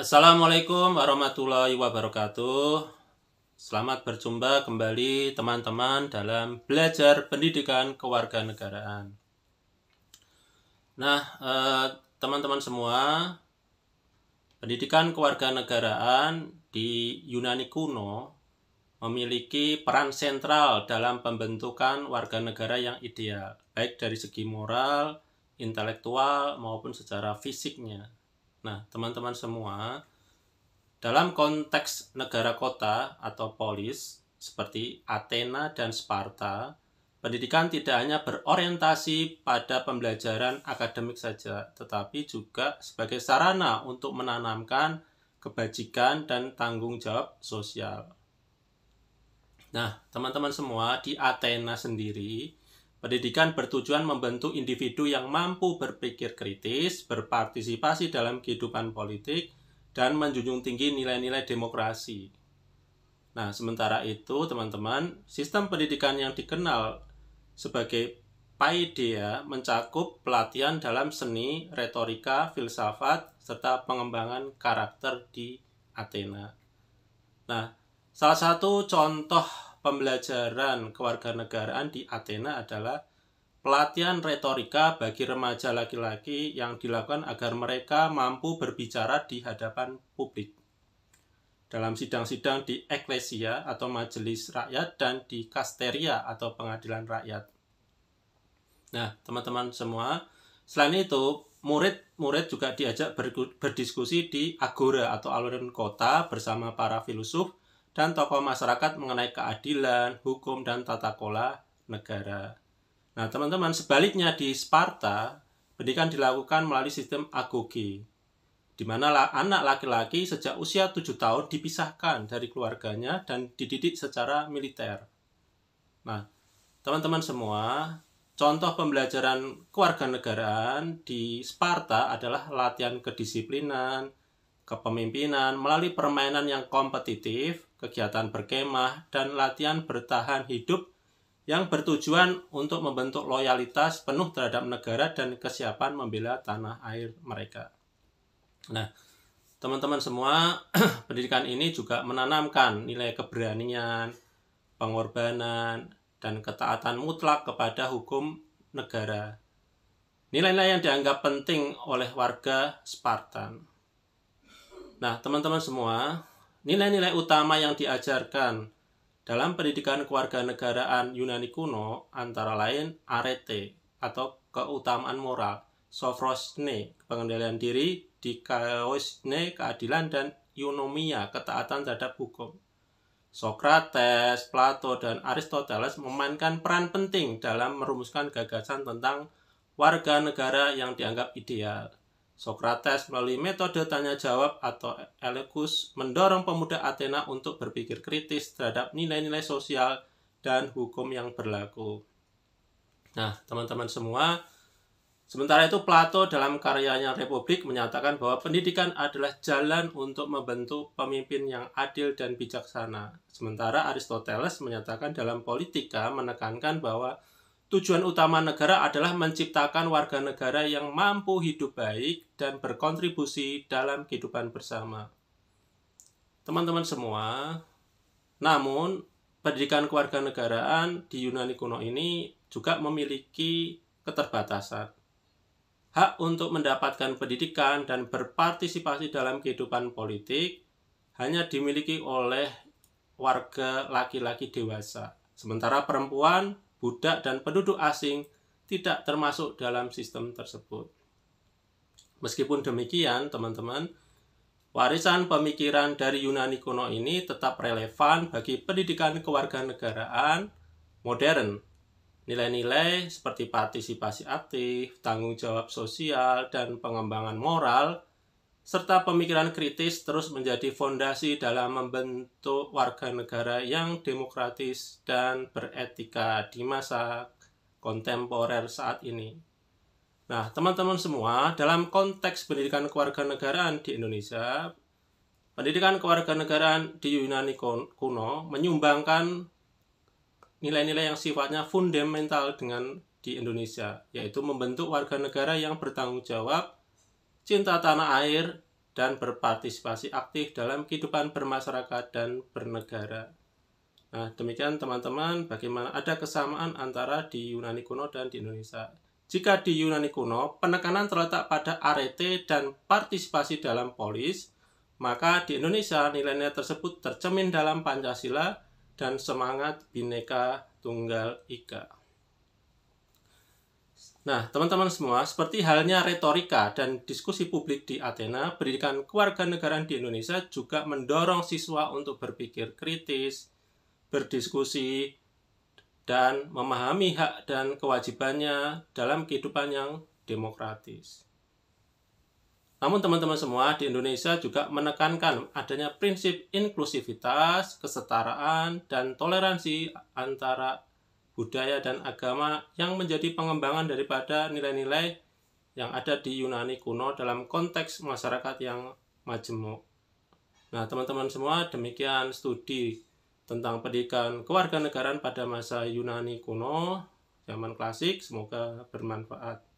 Assalamualaikum warahmatullahi wabarakatuh. Selamat berjumpa kembali teman-teman dalam belajar pendidikan kewarganegaraan. Nah, teman-teman semua, pendidikan kewarganegaraan di Yunani kuno memiliki peran sentral dalam pembentukan warga negara yang ideal, baik dari segi moral, intelektual, maupun secara fisiknya. Nah, teman-teman semua, dalam konteks negara kota atau polis seperti Athena dan Sparta, pendidikan tidak hanya berorientasi pada pembelajaran akademik saja, tetapi juga sebagai sarana untuk menanamkan kebajikan dan tanggung jawab sosial. Nah, teman-teman semua, di Athena sendiri, pendidikan bertujuan membentuk individu yang mampu berpikir kritis, berpartisipasi dalam kehidupan politik, dan menjunjung tinggi nilai-nilai demokrasi. Nah, sementara itu, teman-teman, sistem pendidikan yang dikenal sebagai paideia mencakup pelatihan dalam seni, retorika, filsafat, serta pengembangan karakter di Athena. Nah, salah satu contoh pembelajaran kewarganegaraan di Athena adalah pelatihan retorika bagi remaja laki-laki yang dilakukan agar mereka mampu berbicara di hadapan publik, dalam sidang-sidang di eklesia atau majelis rakyat dan di kasteria atau pengadilan rakyat. Nah, teman-teman semua, selain itu, murid-murid juga diajak berdiskusi di agora atau alun-alun kota bersama para filosof dan tokoh masyarakat mengenai keadilan, hukum, dan tata kelola negara. Nah, teman-teman, sebaliknya di Sparta, pendidikan dilakukan melalui sistem agoge, di mana anak laki-laki sejak usia 7 tahun dipisahkan dari keluarganya dan dididik secara militer. Nah, teman-teman semua, contoh pembelajaran kewarganegaraan di Sparta adalah latihan kedisiplinan, kepemimpinan melalui permainan yang kompetitif, kegiatan berkemah, dan latihan bertahan hidup yang bertujuan untuk membentuk loyalitas penuh terhadap negara dan kesiapan membela tanah air mereka. Nah, teman-teman semua, pendidikan ini juga menanamkan nilai keberanian, pengorbanan, dan ketaatan mutlak kepada hukum negara. Nilai-nilai yang dianggap penting oleh warga Spartan. Nah, teman-teman semua, nilai-nilai utama yang diajarkan dalam pendidikan kewarganegaraan Yunani kuno antara lain arete atau keutamaan moral, sophrosne pengendalian diri, dikaioisne keadilan, dan eunomia ketaatan terhadap hukum. Sokrates, Plato, dan Aristoteles memainkan peran penting dalam merumuskan gagasan tentang warga negara yang dianggap ideal. Sokrates melalui metode tanya-jawab atau elegus mendorong pemuda Athena untuk berpikir kritis terhadap nilai-nilai sosial dan hukum yang berlaku. Nah, teman-teman semua, sementara itu Plato dalam karyanya Republik menyatakan bahwa pendidikan adalah jalan untuk membentuk pemimpin yang adil dan bijaksana. Sementara Aristoteles menyatakan dalam Politika menekankan bahwa tujuan utama negara adalah menciptakan warga negara yang mampu hidup baik dan berkontribusi dalam kehidupan bersama. Teman-teman semua, namun pendidikan kewarganegaraan di Yunani kuno ini juga memiliki keterbatasan. Hak untuk mendapatkan pendidikan dan berpartisipasi dalam kehidupan politik hanya dimiliki oleh warga laki-laki dewasa, sementara perempuan, budak, dan penduduk asing tidak termasuk dalam sistem tersebut. Meskipun demikian, teman-teman, warisan pemikiran dari Yunani kuno ini tetap relevan bagi pendidikan kewarganegaraan modern. Nilai-nilai seperti partisipasi aktif, tanggung jawab sosial, dan pengembangan moral, serta pemikiran kritis terus menjadi fondasi dalam membentuk warga negara yang demokratis dan beretika di masa kontemporer saat ini. Nah, teman-teman semua, dalam konteks pendidikan kewarganegaraan di Indonesia, pendidikan kewarganegaraan di Yunani kuno menyumbangkan nilai-nilai yang sifatnya fundamental dengan di Indonesia, yaitu membentuk warga negara yang bertanggung jawab, cinta tanah air, dan berpartisipasi aktif dalam kehidupan bermasyarakat dan bernegara. Nah, demikian teman-teman, bagaimana ada kesamaan antara di Yunani kuno dan di Indonesia. Jika di Yunani kuno, penekanan terletak pada arete dan partisipasi dalam polis, maka di Indonesia nilai-nilai tersebut tercermin dalam Pancasila dan semangat Bhinneka Tunggal Ika. Nah, teman-teman semua, seperti halnya retorika dan diskusi publik di Athena, pendidikan kewarganegaraan di Indonesia juga mendorong siswa untuk berpikir kritis, berdiskusi, dan memahami hak dan kewajibannya dalam kehidupan yang demokratis. Namun teman-teman semua, di Indonesia juga menekankan adanya prinsip inklusivitas, kesetaraan, dan toleransi antara budaya dan agama yang menjadi pengembangan daripada nilai-nilai yang ada di Yunani kuno dalam konteks masyarakat yang majemuk. Nah, teman-teman semua, demikian studi tentang pendidikan kewarganegaraan pada masa Yunani kuno, zaman klasik. Semoga bermanfaat.